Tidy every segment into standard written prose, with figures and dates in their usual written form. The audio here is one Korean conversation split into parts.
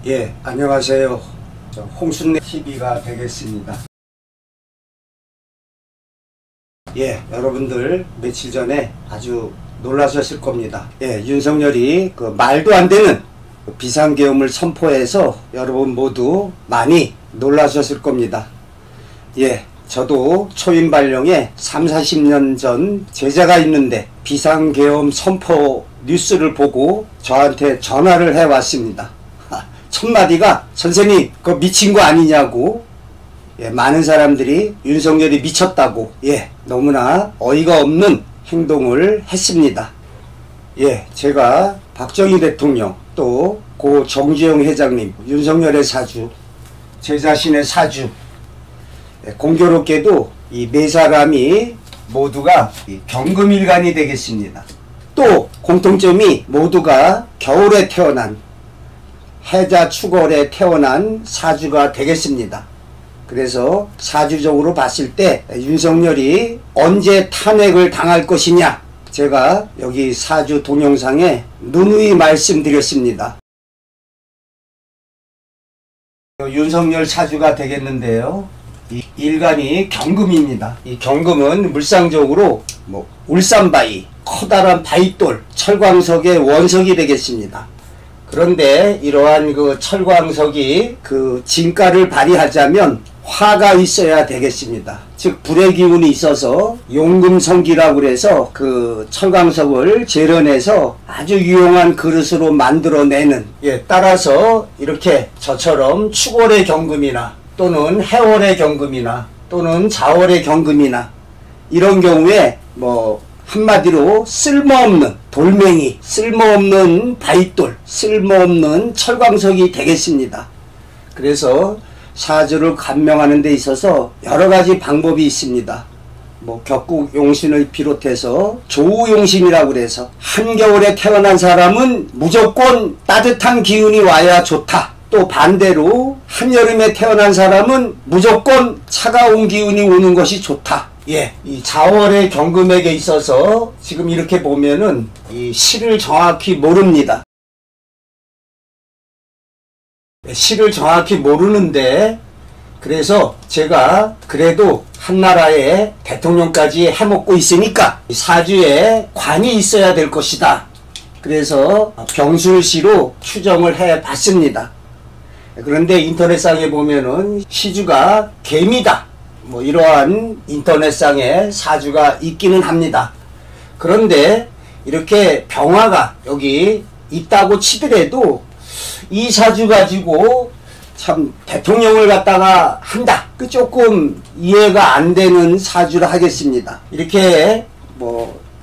예, 안녕하세요. 홍순례 TV가 되겠습니다. 예, 여러분들 며칠 전에 아주 놀라셨을 겁니다. 예, 윤석열이 그 말도 안 되는 비상계엄을 선포해서 여러분 모두 많이 놀라셨을 겁니다. 예, 저도 초임 발령에 30-40년 전 제자가 있는데 비상계엄 선포 뉴스를 보고 저한테 전화를 해왔습니다. 첫마디가 선생님 그거 미친 거 아니냐고. 예, 많은 사람들이 윤석열이 미쳤다고 너무나 어이가 없는 행동을 했습니다. 예, 제가 박정희 대통령 또 고 정주영 회장님 윤석열의 사주 제 자신의 사주 공교롭게도 이 네 사람이 모두가 경금일간이 되겠습니다. 또 공통점이 모두가 겨울에 태어난 해자 축월에 태어난 사주가 되겠습니다. 그래서 사주적으로 봤을 때 윤석열이 언제 탄핵을 당할 것이냐 제가 여기 사주 동영상에 누누이 말씀드렸습니다. 윤석열 사주가 되겠는데요. 이 일간이 경금입니다. 이 경금은 물상적으로 울산바위, 커다란 바위돌, 철광석의 원석이 되겠습니다. 그런데 이러한 그 철광석이 그 진가를 발휘하자면 화가 있어야 되겠습니다. 즉 불의 기운이 있어서 용금성기라고 그래서 그 철광석을 재련해서 아주 유용한 그릇으로 만들어내는 따라서 이렇게 저처럼 축월의 경금이나 또는 해월의 경금이나 또는 자월의 경금이나 이런 경우에 한마디로 쓸모없는 돌멩이, 쓸모없는 바위돌, 쓸모없는 철광석이 되겠습니다. 그래서 사주를 감명하는 데 있어서 여러가지 방법이 있습니다. 격국용신을 비롯해서 조우용신이라고 그래서 한겨울에 태어난 사람은 무조건 따뜻한 기운이 와야 좋다. 또 반대로 한여름에 태어난 사람은 무조건 차가운 기운이 오는 것이 좋다. 이 자월의 경금에게 있어서 지금 이렇게 보면은 이 시를 정확히 모릅니다. 시를 정확히 모르는데 그래서 제가 그래도 한나라의 대통령까지 해먹고 있으니까 사주에 관이 있어야 될 것이다. 그래서 병술시로 추정을 해 봤습니다. 그런데 인터넷상에 보면은 시주가 개미다. 이러한 인터넷상에 사주가 있기는 합니다. 그런데 이렇게 병화가 여기 있다고 치더라도 이 사주 가지고 참 대통령을 갖다가 한다. 조금 이해가 안 되는 사주를 하겠습니다. 이렇게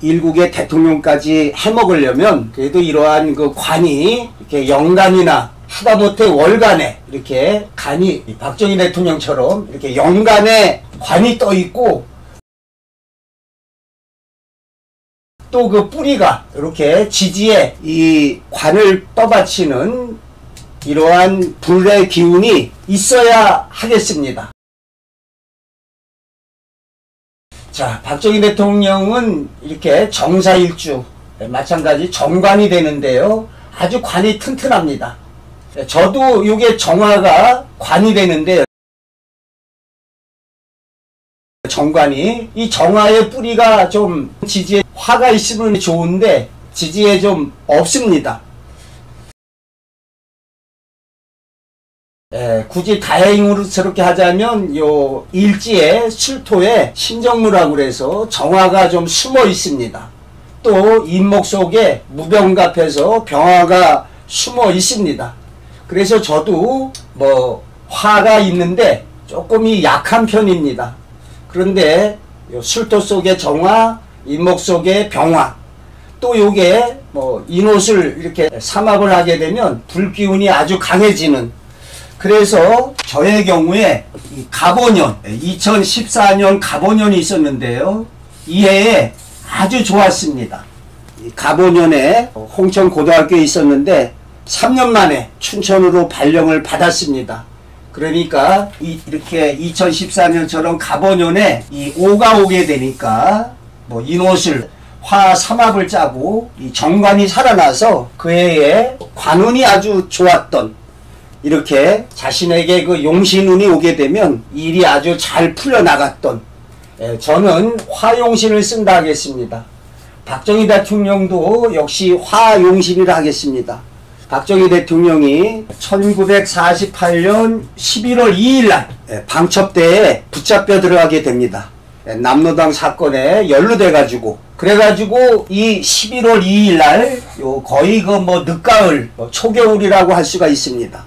일국의 대통령까지 해먹으려면 그래도 이러한 그 관이 이렇게 연간이나 하다못해 월간에 이렇게 간이 박정희 대통령처럼 이렇게 연간에 관이 떠 있고 또 그 뿌리가 이렇게 지지에 이 관을 떠받치는 이러한 불의 기운이 있어야 하겠습니다. 자, 박정희 대통령은 이렇게 정사일주 마찬가지 정관이 되는데요. 아주 관이 튼튼합니다. 저도 이게 정화가 관이 되는데 정관이 이 정화의 뿌리가 좀 지지에 화가 있으면 좋은데 지지에 좀 없습니다. 굳이 다행스럽게 하자면 요 일지에 술토에 신정무라고 그래서 정화가 좀 숨어 있습니다. 또 인목 속에 무병갑해서 병화가 숨어 있습니다. 그래서 저도 화가 있는데 조금이 약한 편입니다. 그런데 요 술토 속에 정화, 인목 속에 병화, 또 요게 인옷을 이렇게 삼합을 하게 되면 불기운이 아주 강해지는. 그래서 저의 경우에 이 갑오년 2014년 갑오년이 있었는데요. 이 해에 아주 좋았습니다. 이 갑오년에 홍천고등학교에 있었는데 3년 만에 춘천으로 발령을 받았습니다. 그러니까 이렇게 2014년처럼 갑오년에 이 오가 오게 되니까 인옷을 화 삼합을 짜고 이 정관이 살아나서 그 해에 관운이 아주 좋았던 이렇게 자신에게 그 용신운이 오게 되면 일이 아주 잘 풀려나갔던, 저는 화용신을 쓴다 하겠습니다. 박정희 대통령도 역시 화용신이라 하겠습니다. 박정희 대통령이 1948년 11월 2일날 방첩대에 붙잡혀 들어가게 됩니다. 남로당 사건에 연루돼 가지고, 그래가지고 이 11월 2일날 거의 그 뭐 늦가을, 초겨울이라고 할 수가 있습니다.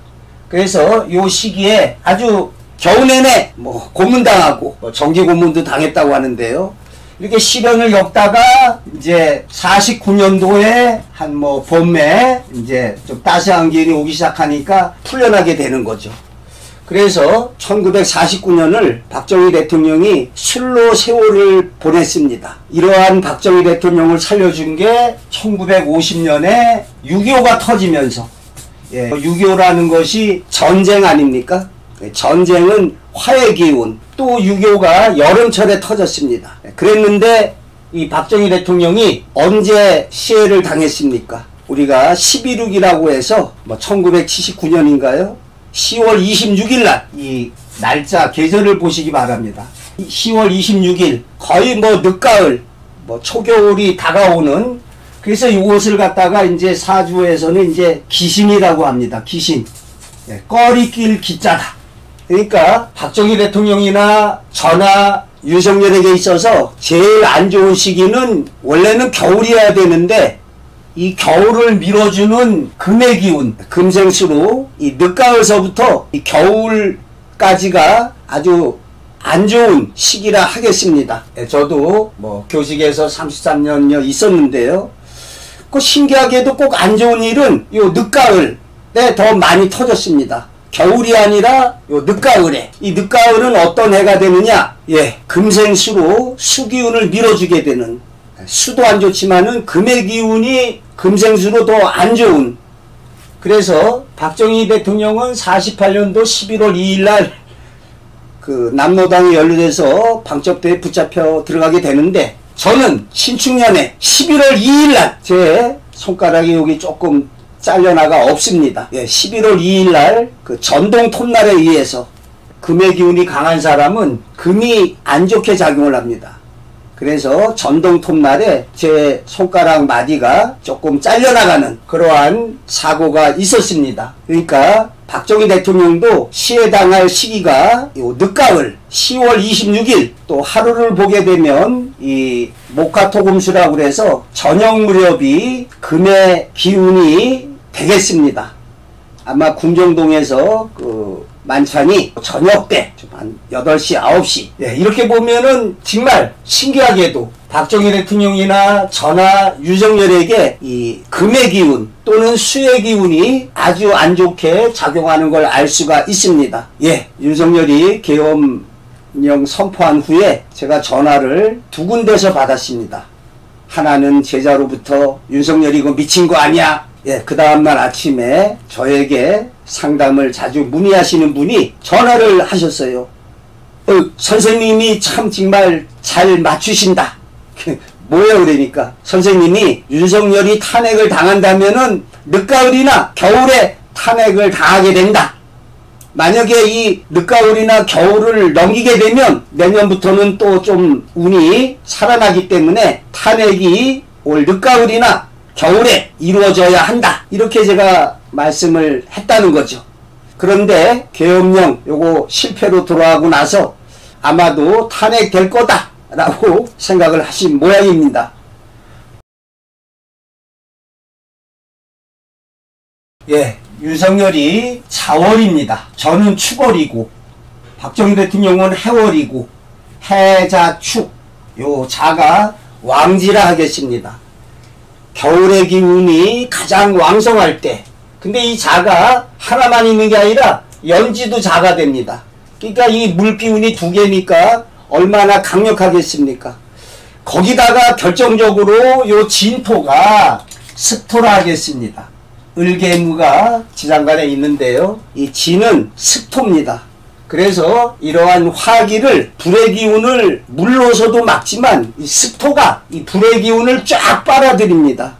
그래서 요 시기에 아주 겨우 내내 뭐 고문당하고 정기 고문도 당했다고 하는데요. 이렇게 시련을 겪다가 이제 49년도에 한 뭐 봄에 이제 좀 따스한 기운이 오기 시작하니까 풀려나게 되는 거죠. 그래서 1949년을 박정희 대통령이 술로 세월을 보냈습니다. 이러한 박정희 대통령을 살려준 게 1950년에 6.25가 터지면서, 6.25라는 것이 전쟁 아닙니까? 전쟁은 화의 기운, 또 6.25가 여름철에 터졌습니다. 그랬는데 이 박정희 대통령이 언제 시해를 당했습니까? 우리가 11.6이라고 해서 뭐 1979년인가요? 10월 26일 날 이 날짜 계절을 보시기 바랍니다. 10월 26일 거의 뭐 늦가을, 뭐 초겨울이 다가오는, 그래서 이것을 갖다가 이제 사주에서는 이제 기신이라고 합니다. 기신. 꺼리낄 기자다. 그러니까 박정희 대통령이나 저나 윤석열에게 있어서 제일 안 좋은 시기는 원래는 겨울이어야 되는데, 이 겨울을 밀어주는 금의 기운, 금생수로 이 늦가을서부터 이 겨울까지가 아주 안 좋은 시기라 하겠습니다. 저도 뭐 교직에서 33년여 있었는데요. 그 신기하게도 꼭 안 좋은 일은 요 늦가을에 더 많이 터졌습니다. 겨울이 아니라 요 늦가을에. 이 늦가을은 어떤 해가 되느냐? 금생수로 수기운을 밀어주게 되는, 수도 안 좋지만은 금의 기운이 금생수로 더 안 좋은. 그래서 박정희 대통령은 48년도 11월 2일날 그 남로당에 연루돼서 방첩대에 붙잡혀 들어가게 되는데, 저는 신축년에 11월 2일날 제 손가락이 여기 조금 잘려나가 없습니다. 11월 2일날 그 전동 톱날에 의해서, 금의 기운이 강한 사람은 금이 안 좋게 작용을 합니다. 그래서 전동 톱날에 제 손가락 마디가 조금 잘려나가는 그러한 사고가 있었습니다. 그러니까 박정희 대통령도 시해당할 시기가 요 늦가을 10월 26일, 또 하루를 보게 되면 이 목화토금수라고 그래서 저녁 무렵이 금의 기운이 되겠습니다. 아마 궁정동에서 그 만찬이 저녁 때 한 8시, 9시. 이렇게 보면은 정말 신기하게도 박정희 대통령이나 저나 윤석열에게 이 금의 기운 또는 수의 기운이 아주 안 좋게 작용하는 걸 알 수가 있습니다. 윤석열이 계엄령 선포한 후에 제가 전화를 2군데서 받았습니다. 하나는 제자로부터 윤석열이 이거 미친 거 아니야? 그 다음날 아침에 저에게 상담을 자주 문의하시는 분이 전화를 하셨어요. 선생님이 참 정말 잘 맞추신다. 뭐예요? 그러니까 선생님이 윤석열이 탄핵을 당한다면은 늦가을이나 겨울에 탄핵을 당하게 된다. 만약에 이 늦가을이나 겨울을 넘기게 되면 내년부터는 또 좀 운이 살아나기 때문에 탄핵이 올 늦가을이나 겨울에 이루어져야 한다. 이렇게 제가 말씀을 했다는 거죠. 그런데 계엄령 요거 실패로 돌아가고 나서 아마도 탄핵될 거다 라고 생각을 하신 모양입니다. 윤석열이 자월입니다. 저는 축월이고, 박정희 대통령은 해월이고, 해자축, 요 자가 왕지라 하겠습니다. 겨울의 기운이 가장 왕성할 때, 근데 이 자가 하나만 있는 게 아니라 연지도 자가 됩니다. 그러니까 이 물기운이 2개니까 얼마나 강력하겠습니까? 거기다가 결정적으로 요 진토가 습토라 하겠습니다. 을개무가 지장간에 있는데요. 이 진은 습토입니다. 그래서 이러한 화기를, 불의 기운을 물로서도 막지만 이 습토가 이 불의 기운을 쫙 빨아들입니다.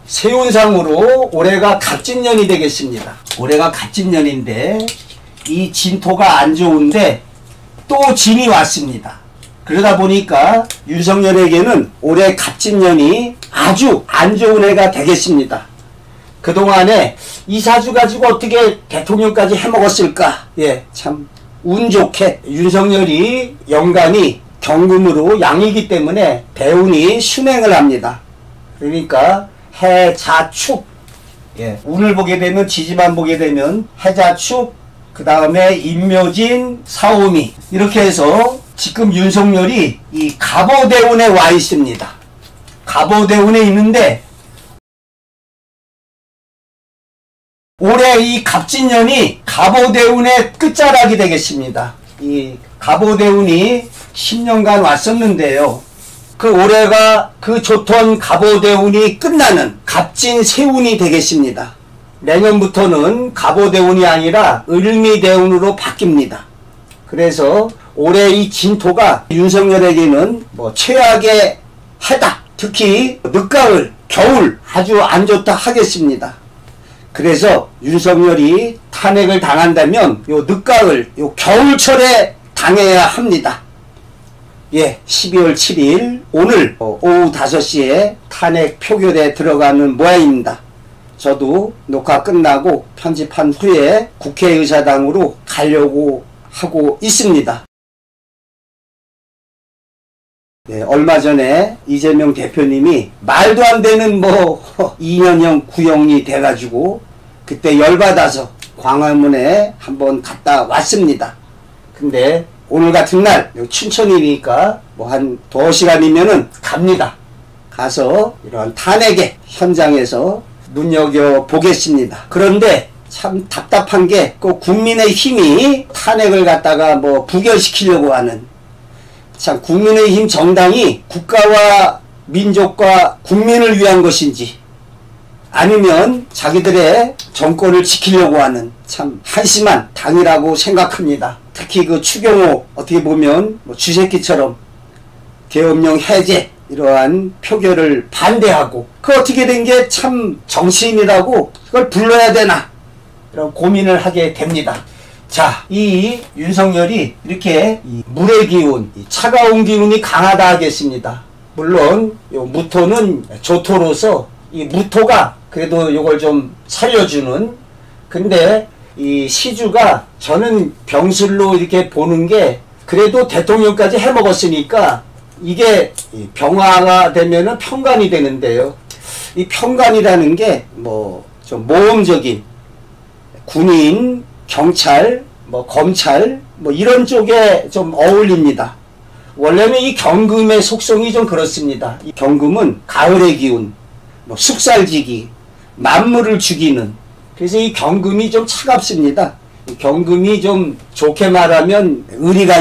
세운상으로 올해가 갑진년이 되겠습니다. 올해가 갑진년인데 이 진토가 안 좋은데 또 진이 왔습니다. 그러다 보니까 윤석열에게는 올해 갑진년이 아주 안 좋은 해가 되겠습니다. 그동안에 이 사주 가지고 어떻게 대통령까지 해먹었을까? 예, 참 운 좋게 윤석열이 연간이 경금으로 양이기 때문에 대운이 순행을 합니다. 그러니까 해자축, 예, 운을 보게 되면 지지만 보게 되면 해자축, 그 다음에 임묘진, 사오미 이렇게 해서 지금 윤석열이 이 갑오대운에 와 있습니다. 갑오대운에 있는데 올해 이 갑진년이 갑오대운의 끝자락이 되겠습니다. 이 갑오대운이 10년간 왔었는데요. 그 올해가 그 좋던 갑오대운이 끝나는 갑진세운이 되겠습니다. 내년부터는 갑오대운이 아니라 을미대운으로 바뀝니다. 그래서 올해 이 진토가 윤석열에게는 뭐 최악의 해다. 특히 늦가을, 겨울 아주 안 좋다 하겠습니다. 그래서 윤석열이 탄핵을 당한다면 요 늦가을, 요 겨울철에 당해야 합니다. 예, 12월 7일 오늘 오후 5시에 탄핵 표결에 들어가는 모양입니다. 저도 녹화 끝나고 편집한 후에 국회의사당으로 가려고 하고 있습니다. 네, 얼마 전에 이재명 대표님이 말도 안 되는 뭐 2년형 구형이 돼가지고 그때 열받아서 광화문에 한번 갔다 왔습니다. 근데 오늘 같은 날 춘천이니까 뭐 한 2시간이면은 갑니다. 가서 이런 탄핵의 현장에서 눈여겨보겠습니다. 그런데 참 답답한 게 그 국민의힘이 탄핵을 갖다가 뭐 부결시키려고 하는, 참 국민의힘 정당이 국가와 민족과 국민을 위한 것인지 아니면 자기들의 정권을 지키려고 하는 참 한심한 당이라고 생각합니다. 특히 그 추경호 어떻게 보면 뭐 쥐새끼처럼 계엄령 해제 이러한 표결을 반대하고 그 어떻게 된 게 참 정치인이라고 그걸 불러야 되나 이런 고민을 하게 됩니다. 자, 이 윤석열이 이렇게 이 물의 기운, 이 차가운 기운이 강하다 하겠습니다. 물론 요 무토는 조토로서 이 무토가 그래도 요걸 좀 살려주는, 근데 이 시주가 저는 병술로 이렇게 보는 게 그래도 대통령까지 해먹었으니까 이게 병화가 되면은 평관이 되는데요. 이 평관이라는 게 뭐 좀 모험적인 군인, 경찰, 뭐 검찰 뭐 이런 쪽에 좀 어울립니다. 원래는 이 경금의 속성이 좀 그렇습니다. 이 경금은 가을의 기운, 뭐 숙살지기, 만물을 죽이는, 그래서 이 경금이 좀 차갑습니다. 이 경금이 좀 좋게 말하면 의리가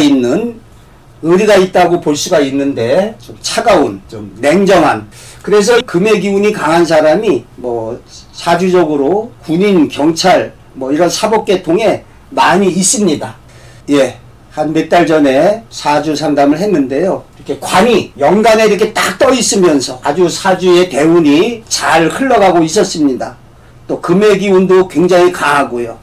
있다고 볼 수가 있는데 좀 차가운, 좀 냉정한, 그래서 금의 기운이 강한 사람이 뭐 사주적으로 군인, 경찰 뭐 이런 사법계통에 많이 있습니다. 예, 한 몇 달 전에 사주 상담을 했는데요. 이렇게 관이 연간에 이렇게 딱 떠 있으면서 아주 사주의 대운이 잘 흘러가고 있었습니다. 또 금의 기운도 굉장히 강하고요.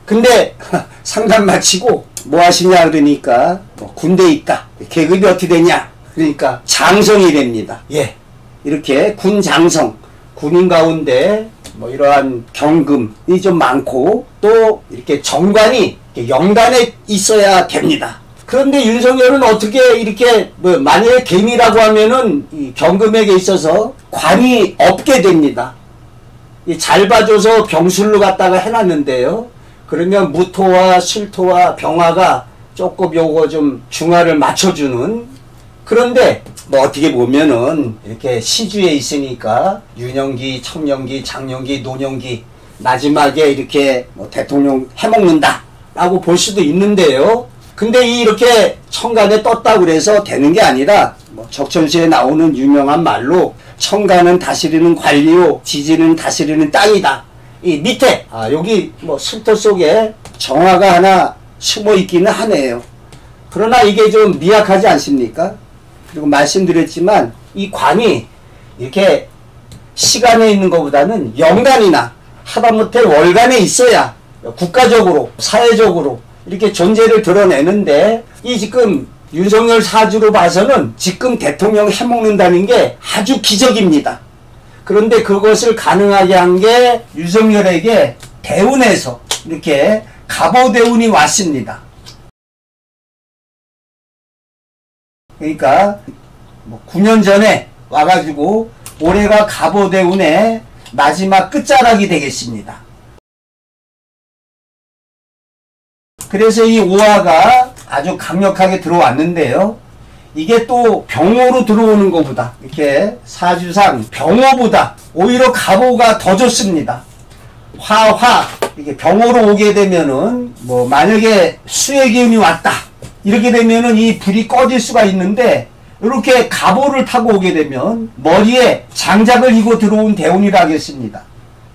근데 상담 마치고 뭐 하시냐 그러니까 뭐 군대에 있다. 계급이 어떻게 되냐 그러니까 장성이 됩니다. 예, 이렇게 군 장성, 군인 가운데 뭐 이러한 경금이 좀 많고 또 이렇게 정관이 영단에 있어야 됩니다. 그런데 윤석열은 어떻게 이렇게 뭐 만약에 개미라고 하면은 이 경금에게 있어서 관이 없게 됩니다. 잘 봐줘서 병술로 갖다가 해놨는데요. 그러면 무토와 술토와 병화가 조금 요거 좀 중화를 맞춰주는, 그런데 뭐 어떻게 보면은 이렇게 시주에 있으니까 유년기, 청년기, 장년기, 노년기 마지막에 이렇게 뭐 대통령 해먹는다 라고 볼 수도 있는데요. 근데 이렇게 천간에 떴다 그래서 되는 게 아니라 뭐 적천시에 나오는 유명한 말로 천간은 다스리는 관리요 지지는 다스리는 땅이다. 이 밑에 여기 뭐 술토 속에 정화가 하나 숨어 있기는 하네요. 그러나 이게 좀 미약하지 않습니까? 그리고 말씀드렸지만 이 관이 이렇게 시간에 있는 것보다는 연간이나 하다못해 월간에 있어야 국가적으로 사회적으로 이렇게 존재를 드러내는데, 이 지금 윤석열 사주로 봐서는 지금 대통령 해먹는다는 게 아주 기적입니다. 그런데 그것을 가능하게 한 게 윤석열에게 대운에서 이렇게 갑오대운이 왔습니다. 그러니까 9년 전에 와가지고 올해가 갑오대운의 마지막 끝자락이 되겠습니다. 그래서 이 오화가 아주 강력하게 들어왔는데요. 이게 또 병호로 들어오는 것보다, 이렇게 사주상 병호보다 오히려 갑오가 더 좋습니다. 화화, 이게 병호로 오게 되면은 뭐 만약에 수의 기운이 왔다 이렇게 되면은 이 불이 꺼질 수가 있는데, 이렇게 갑오를 타고 오게 되면 머리에 장작을 이고 들어온 대운이라 하겠습니다.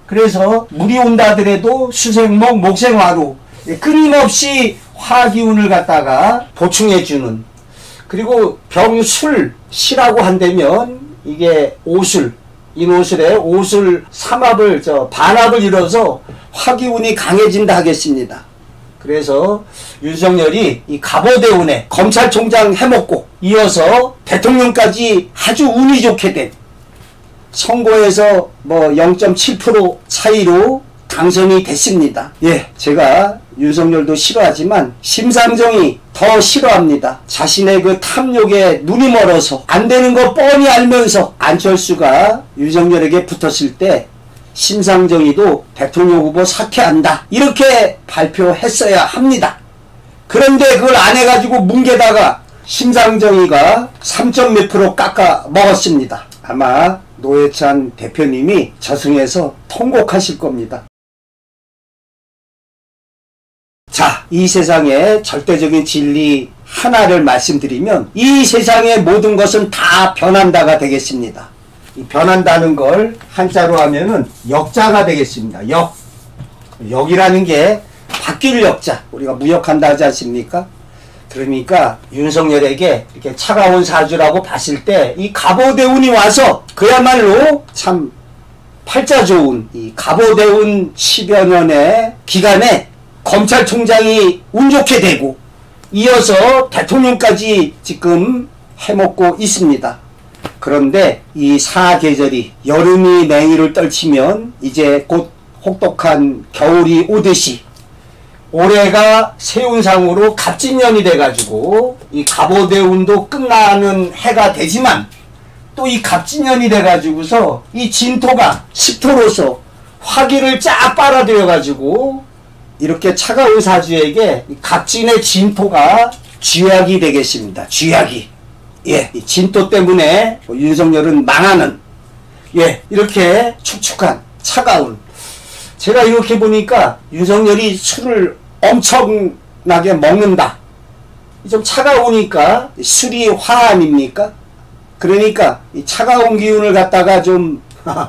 그래서 물이 온다 하더라도 수생목, 목생화로 끊임없이 화기운을 갖다가 보충해주는, 그리고 병술, 시라고 한다면 이게 오술, 인오술에 오술 삼합을 반합을 이뤄서 화기운이 강해진다 하겠습니다. 그래서 윤석열이 이 갑오대운에 검찰총장 해먹고 이어서 대통령까지 아주 운이 좋게 된, 선거에서 뭐 0.7% 차이로 당선이 됐습니다. 예, 제가 윤석열도 싫어하지만 심상정이 더 싫어합니다. 자신의 그 탐욕에 눈이 멀어서 안 되는 거 뻔히 알면서 안철수가 윤석열에게 붙었을 때 심상정이도 대통령 후보 사퇴한다 이렇게 발표했어야 합니다. 그런데 그걸 안 해가지고 뭉개다가 심상정이가 3몇 % 깎아 먹었습니다. 아마 노회찬 대표님이 저승에서 통곡하실 겁니다. 자, 이 세상의 절대적인 진리 하나를 말씀드리면 이 세상의 모든 것은 다 변한다가 되겠습니다. 이 변한다는 걸 한자로 하면은 역자가 되겠습니다. 역이라는 게 바뀔 역자, 우리가 무역한다 하지 않습니까? 그러니까 윤석열에게 이렇게 차가운 사주라고 봤을 때 이 갑오대운이 와서 그야말로 참 팔자 좋은 이 갑오대운 10여 년의 기간에 검찰총장이 운 좋게 되고 이어서 대통령까지 지금 해먹고 있습니다. 그런데 이 사계절이 여름이 맹위를 떨치면 이제 곧 혹독한 겨울이 오듯이 올해가 세운상으로 갑진년이 돼가지고 이 갑오대운도 끝나는 해가 되지만 또 이 갑진년이 돼가지고서 이 진토가 식토로서 화기를 쫙 빨아들여가지고 이렇게 차가운 사주에게 갑진의 진토가 쥐약이 되겠습니다. 쥐약이. 예, 이 진토 때문에 윤석열은 망하는, 예, 이렇게 축축한 차가운. 제가 이렇게 보니까 윤석열이 술을 엄청나게 먹는다. 좀 차가우니까 술이 화 아닙니까? 그러니까 이 차가운 기운을 갖다가 좀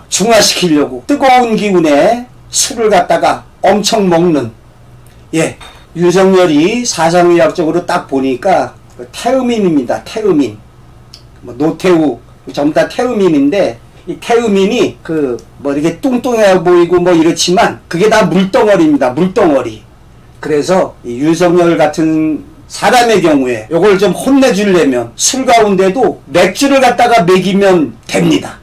중화시키려고 뜨거운 기운에 술을 갖다가 엄청 먹는, 예, 윤석열이 사상의학적으로 딱 보니까 태음인입니다. 태음인. 뭐 노태우 전부 다 태음인인데 이 태음인이 뭐 이렇게 뚱뚱해 보이고 뭐 이렇지만 그게 다 물덩어리입니다. 물덩어리. 그래서 이 윤석열 같은 사람의 경우에 요걸 좀 혼내주려면 술 가운데도 맥주를 갖다가 먹이면 됩니다.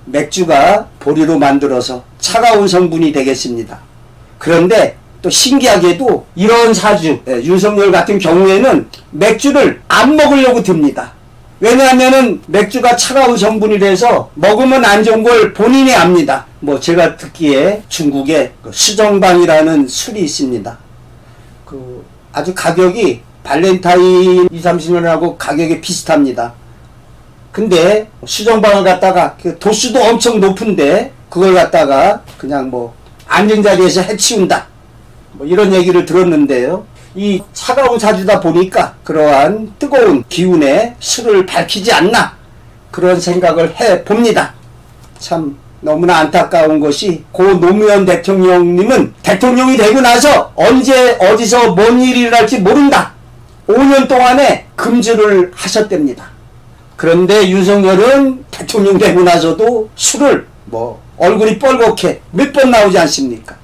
맥주가 보리로 만들어서 차가운 성분이 되겠습니다. 그런데 또 신기하게도 이런 사주, 윤석열 같은 경우에는 맥주를 안 먹으려고 듭니다. 왜냐하면은 맥주가 차가운 성분이라서 먹으면 안 좋은 걸 본인이 압니다. 뭐 제가 듣기에 중국에 수정방이라는 술이 있습니다. 아주 가격이 발렌타인 20-30년하고 가격이 비슷합니다. 근데 수정방을 갖다가 도수도 엄청 높은데 그걸 갖다가 그냥 뭐 앉은 자리에서 해치운다. 뭐 이런 얘기를 들었는데요. 이 차가운 사주다 보니까 그러한 뜨거운 기운에 술을 밝히지 않나 그런 생각을 해봅니다. 참 너무나 안타까운 것이 고 노무현 대통령님은 대통령이 되고 나서 언제 어디서 뭔 일이 일어날지 모른다. 5년 동안에 금주를 하셨답니다. 그런데 윤석열은 대통령 되고 나서도 술을 얼굴이 뻘겋게 몇 번 나오지 않습니까?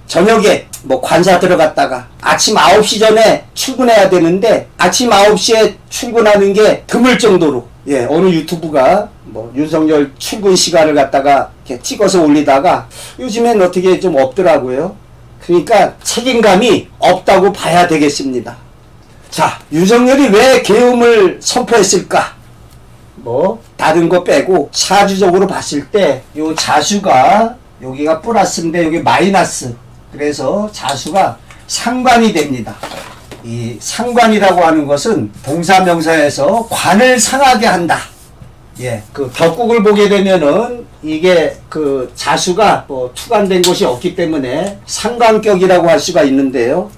저녁에 관사 들어갔다가 아침 9시 전에 출근해야 되는데 아침 9시에 출근하는 게 드물 정도로 어느 유튜브가 윤석열 출근 시간을 갖다가 이렇게 찍어서 올리다가 요즘엔 어떻게 좀 없더라고요. 그러니까 책임감이 없다고 봐야 되겠습니다. 자, 윤석열이 왜 계엄을 선포했을까? 다른 거 빼고 사주적으로 봤을 때 요 자수가 여기가 플러스인데 여기 마이너스, 그래서 자수가 상관이 됩니다. 이 상관이라고 하는 것은 동사명사에서 관을 상하게 한다. 그 격국을 보게 되면은 이게 그 자수가 투관된 것이 없기 때문에 상관격이라고 할 수가 있는데요.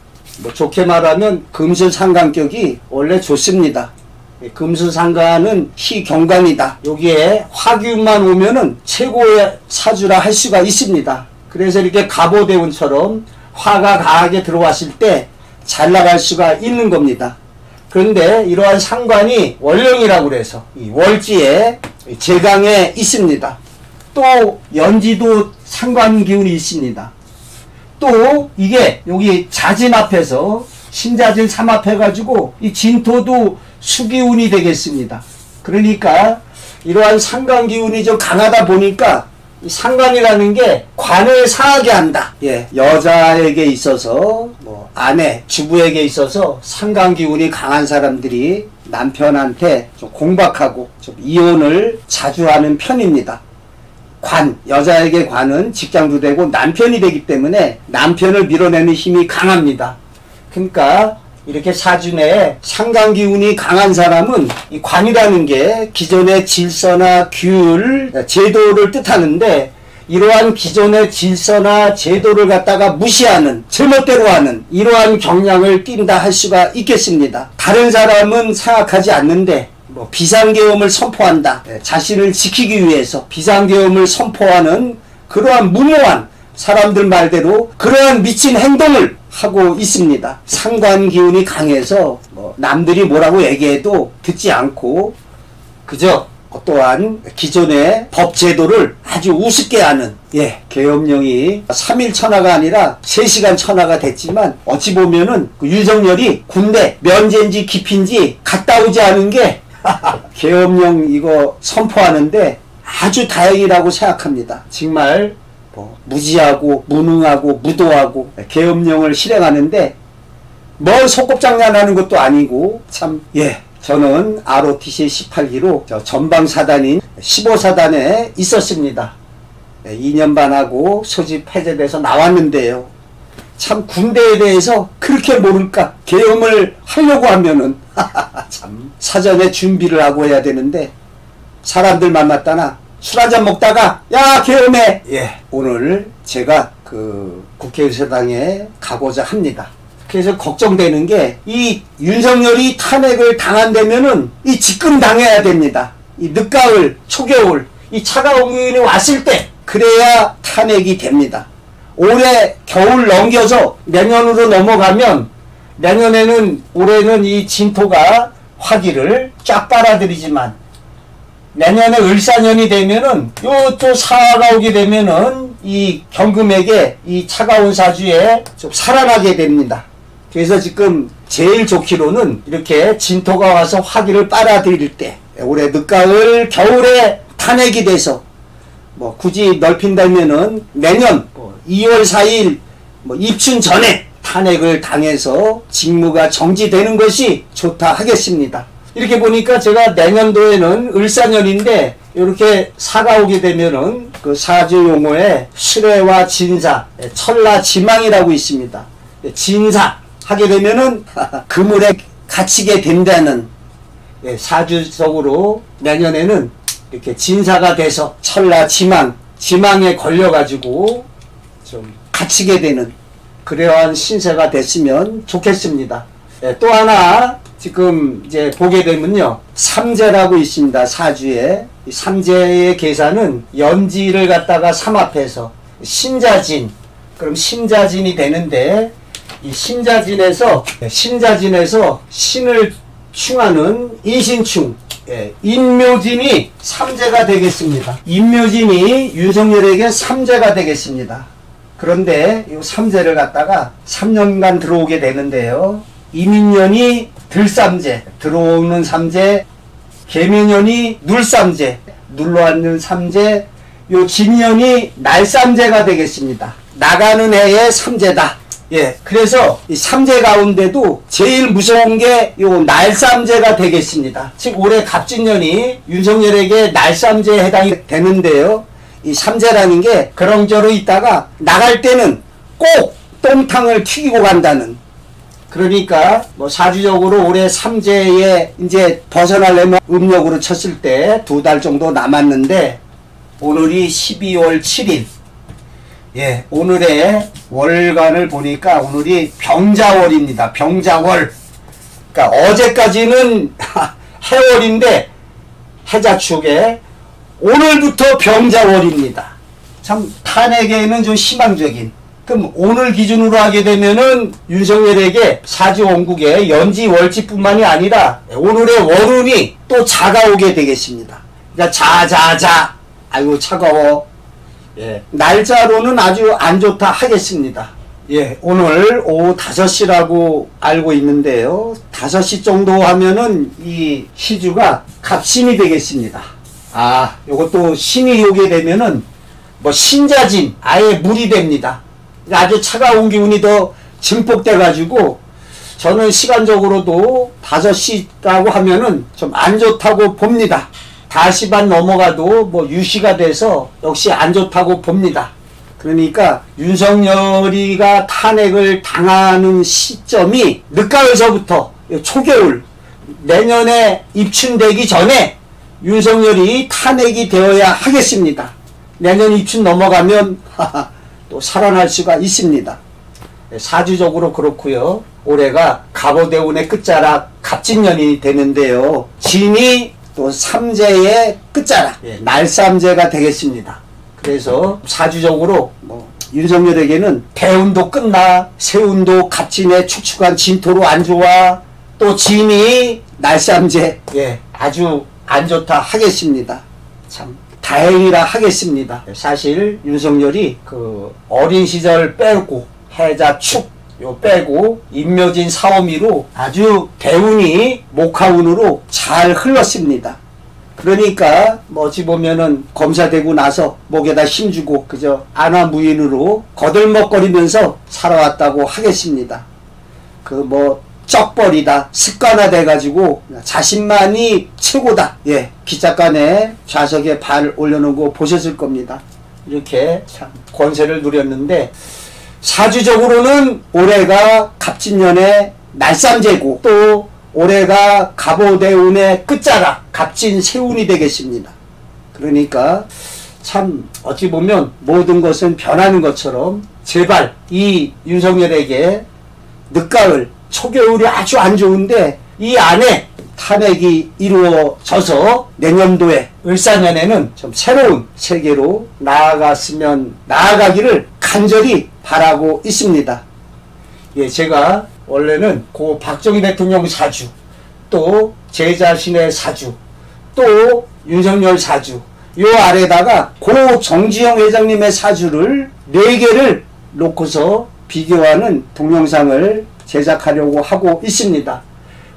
좋게 말하면 금수상관격이 원래 좋습니다. 금수상관은 희경관이다. 여기에 화기운만 오면은 최고의 사주라 할 수가 있습니다. 그래서 이렇게 갑오대운처럼 화가 강하게 들어왔을 때 잘 나갈 수가 있는 겁니다. 그런데 이러한 상관이 월령이라고 그래서 이 월지에 제강에 있습니다. 또 연지도 상관 기운이 있습니다. 또 이게 여기 자진 앞에서 신자진 삼합해 가지고 이 진토도 수기운이 되겠습니다. 그러니까 이러한 상관 기운이 좀 강하다 보니까 이 상관이라는 게 관을 상하게 한다. 여자에게 있어서 아내, 주부에게 있어서 상관 기운이 강한 사람들이 남편한테 좀 공박하고 좀 이혼을 자주 하는 편입니다. 여자에게 관은 직장도 되고 남편이 되기 때문에 남편을 밀어내는 힘이 강합니다. 그러니까 이렇게 사주내에 상관기운이 강한 사람은 이 관이라는 게 기존의 질서나 규율, 제도를 뜻하는데 이러한 기존의 질서나 제도를 갖다가 무시하는, 제멋대로 하는 이러한 경향을 띈다 할 수가 있겠습니다. 다른 사람은 생각하지 않는데 비상계엄을 선포한다. 자신을 지키기 위해서 비상계엄을 선포하는 그러한 무모한 사람들 말대로 그러한 미친 행동을 하고 있습니다. 상관기운이 강해서 남들이 뭐라고 얘기해도 듣지 않고 그저 또한 기존의 법제도를 아주 우습게 하는 계엄령이 3일 천하가 아니라 3시간 천하가 됐지만 어찌 보면은 그 윤석열이 군대 면제인지 기피인지 갔다 오지 않은 게 계엄령 이거 선포하는데 아주 다행이라고 생각합니다. 정말 무지하고 무능하고 무도하고 계엄령을 실행하는데 뭘 소꿉장난하는 것도 아니고 참 저는 ROTC 18기로 전방사단인 15사단에 있었습니다. 2년 반 하고 소집 해제돼서 나왔는데요. 참 군대에 대해서 그렇게 모를까? 계엄을 하려고 하면은 참 사전에 준비를 하고 해야 되는데 사람들 만났다나 술 한잔 먹다가 야 계엄해! 오늘 제가 그 국회의사당에 가고자 합니다. 그래서 걱정되는 게 이 윤석열이 탄핵을 당한다면은 이 집금 당해야 됩니다. 이 늦가을, 초겨울, 이 차가운 기운이 왔을 때 그래야 탄핵이 됩니다. 올해 겨울 넘겨서 내년으로 넘어가면 내년에는 올해는 이 진토가 화기를 쫙 빨아들이지만 내년에 을사년이 되면은 요 또 사화가 오게 되면은 이 경금에게 이 차가운 사주에 좀 살아나게 됩니다. 그래서 지금 제일 좋기로는 이렇게 진토가 와서 화기를 빨아들일 때 올해 늦가을 겨울에 탄핵이 돼서 굳이 넓힌다면은 내년 2월 4일 입춘 전에 탄핵을 당해서 직무가 정지되는 것이 좋다 하겠습니다. 이렇게 보니까 제가 내년도에는 을사년인데 이렇게 사가 오게 되면은 그 사주 용어에 실외와 진사, 천라지망이라고 있습니다. 진사 하게 되면은 그물에 갇히게 된다는 사주적으로 내년에는 이렇게 진사가 돼서 천라지망, 지망에 걸려가지고 좀 갇히게 되는 그러한 신세가 됐으면 좋겠습니다. 또 하나 지금 이제 보게 되면요, 삼재라고 있습니다. 사주에 이 삼재의 계산은 연지를 갖다가 삼합해서 신자진, 그럼 신자진이 되는데 이 신자진에서 신을 충하는 인신충, 예, 임묘진이 삼재가 되겠습니다. 임묘진이 윤석열에게 삼재가 되겠습니다. 그런데 이 삼재를 갖다가 3년간 들어오게 되는데요. 이민년이 들삼재, 들어오는 삼재, 개묘년이 눌삼재, 눌러앉는 삼재, 요 진년이 날삼재가 되겠습니다. 나가는 해의 삼재다. 예, 그래서 이 삼재 가운데도 제일 무서운 게 요 날삼재가 되겠습니다. 즉 올해 갑진년이 윤석열에게 날삼재에 해당이 되는데요. 이 삼재라는 게 그렁저러 있다가 나갈 때는 꼭 똥탕을 튀기고 간다는, 그러니까 뭐 사주적으로 올해 삼재에 이제 벗어나려면 음력으로 쳤을 때 2달 정도 남았는데 오늘이 12월 7일. 예, 오늘의 월간을 보니까 오늘이 병자월입니다. 병자월. 그러니까 어제까지는 해월인데 해자축에 오늘부터 병자월입니다. 참 탄핵에는 좀 희망적인. 그럼 오늘 기준으로 하게 되면은 윤석열에게 사주 원국에 연지 월지뿐만이 아니라 오늘의 월운이 또 자가 오게 되겠습니다. 그러니까 자자자. 아이고 차가워. 예, 날짜로는 아주 안 좋다 하겠습니다. 예, 오늘 오후 5시라고 알고 있는데요. 5시 정도 하면은 이 시주가 갑신이 되겠습니다. 아, 요것도 신이 오게 되면은 뭐 신자진, 아예 물이 됩니다. 아주 차가운 기운이 더 증폭돼 가지고 저는 시간적으로도 5시라고 하면은 좀 안 좋다고 봅니다. 5시 반 넘어가도 뭐 유시가 돼서 역시 안 좋다고 봅니다. 그러니까 윤석열이가 탄핵을 당하는 시점이 늦가을서부터 초겨울 내년에 입춘되기 전에 윤석열이 탄핵이 되어야 하겠습니다. 내년 입춘 넘어가면 또 살아날 수가 있습니다. 사주적으로 그렇고요. 올해가 갑오대운의 끝자락 갑진년이 되는데요. 진이 또 삼재의 끝자락, 예, 날삼재가 되겠습니다. 그래서 사주적으로 뭐 윤석열에게는 대운도 끝나, 세운도 갑진에 축축한 진토로 안 좋아, 또 진이 날삼재, 예, 아주 안 좋다 하겠습니다. 참 다행이라 하겠습니다. 사실 윤석열이 그 어린 시절 빼고 해자축 요 빼고 임묘진 사오미로 아주 대운이 목화운으로 잘 흘렀습니다. 그러니까 뭐 어찌 보면은 검사되고 나서 목에다 힘주고 그저 안화무인으로 거들먹거리면서 살아왔다고 하겠습니다. 그 뭐 쩍벌이다, 습관화돼 가지고 자신만이 최고다. 예, 기찻간에 좌석에 발 올려놓은 거 보셨을 겁니다. 이렇게 참 권세를 누렸는데 사주적으로는 올해가 갑진년의 날삼재고 또 올해가 갑오대운의 끝자락 갑진 세운이 되겠습니다. 그러니까 참 어찌 보면 모든 것은 변하는 것처럼 제발 이 윤석열에게 늦가을 초겨울이 아주 안 좋은데 이 안에 탄핵이 이루어져서 내년도에 을사년에는 좀 새로운 세계로 나아가기를 간절히 바라고 있습니다. 예, 제가 원래는 고 박정희 대통령 사주, 또 제 자신의 사주, 또 윤석열 사주, 요 아래다가 고 정지영 회장님의 사주를 4개를 놓고서 비교하는 동영상을 제작하려고 하고 있습니다.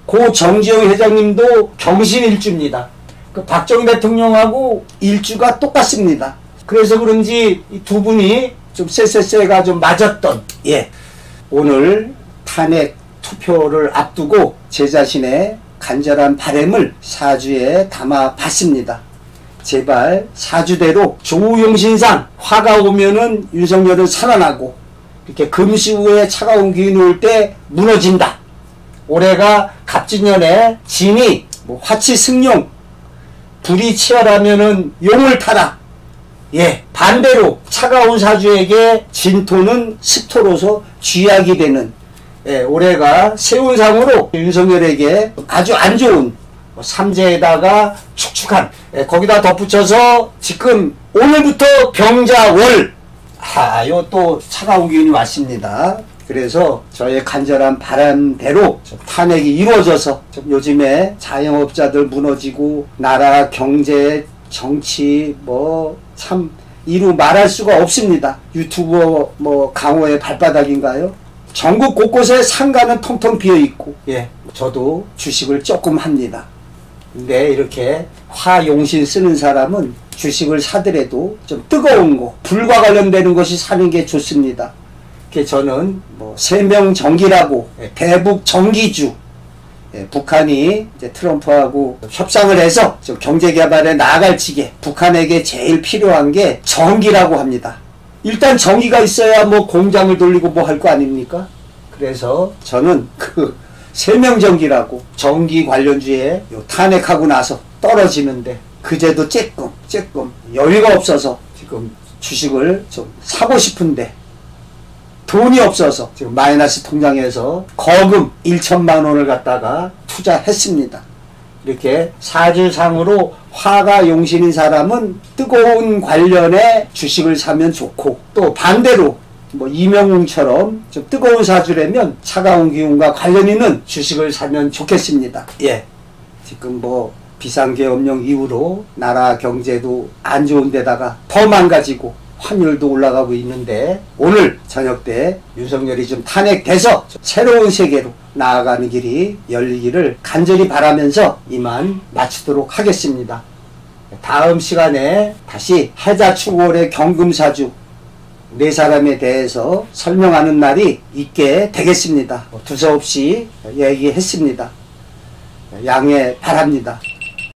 고 정지영 회장님도 경신일주입니다. 그 박정희 대통령하고 일주가 똑같습니다. 그래서 그런지 이 두 분이 좀 쎄쎄쎄가 좀 맞았던, 예, 오늘 탄핵 투표를 앞두고 제 자신의 간절한 바람을 사주에 담아봤습니다. 제발 사주대로 조용신상 화가 오면은 윤석열은 살아나고 이렇게 금시 후에 차가운 기운이 올 때 무너진다. 올해가 갑진년에 진이 뭐 화치승용, 불이 치열하면은 용을 타라. 예, 반대로 차가운 사주에게 진토는 습토로서 쥐약이 되는, 예, 올해가 세운상으로 윤석열에게 아주 안 좋은 삼재에다가 축축한, 예, 거기다 덧붙여서 지금 오늘부터 병자월, 요 또 차가운 기운이 왔습니다. 그래서 저의 간절한 바람대로 좀 탄핵이 이루어져서 좀 요즘에 자영업자들 무너지고 나라 경제 정치 뭐 참 이루 말할 수가 없습니다. 유튜버 뭐 강호의 발바닥인가요? 전국 곳곳에 상가는 텅텅 비어 있고, 예, 저도 주식을 조금 합니다. 근데 이렇게 화용신 쓰는 사람은 주식을 사더라도 좀 뜨거운 거, 불과 관련되는 것이 사는 게 좋습니다. 저는 뭐 세명정기라고, 대북 정기주, 예, 북한이 이제 트럼프하고 협상을 해서 좀 경제 개발에 나아갈 지게 북한에게 제일 필요한 게 전기라고 합니다. 일단 전기가 있어야 뭐 공장을 돌리고 뭐 할 거 아닙니까? 그래서 저는 그 세명정기라고 전기 관련주에 탄핵하고 나서 떨어지는데 그제도 쬐끔 여유가 없어서 지금 주식을 좀 사고 싶은데 돈이 없어서 지금 마이너스 통장에서 거금 1천만 원을 갖다가 투자했습니다. 이렇게 사주상으로 화가 용신인 사람은 뜨거운 관련의 주식을 사면 좋고, 또 반대로 뭐 이명웅처럼 좀 뜨거운 사주라면 차가운 기운과 관련 있는 주식을 사면 좋겠습니다. 예, 지금 뭐 비상계엄령 이후로 나라 경제도 안 좋은 데다가 더 망가지고 환율도 올라가고 있는데, 오늘 저녁 때 윤석열이 좀 탄핵돼서 좀 새로운 세계로 나아가는 길이 열리기를 간절히 바라면서 이만 마치도록 하겠습니다. 다음 시간에 다시 해자축월의 경금사주 네 사람에 대해서 설명하는 날이 있게 되겠습니다. 두서없이 얘기했습니다. 양해 바랍니다.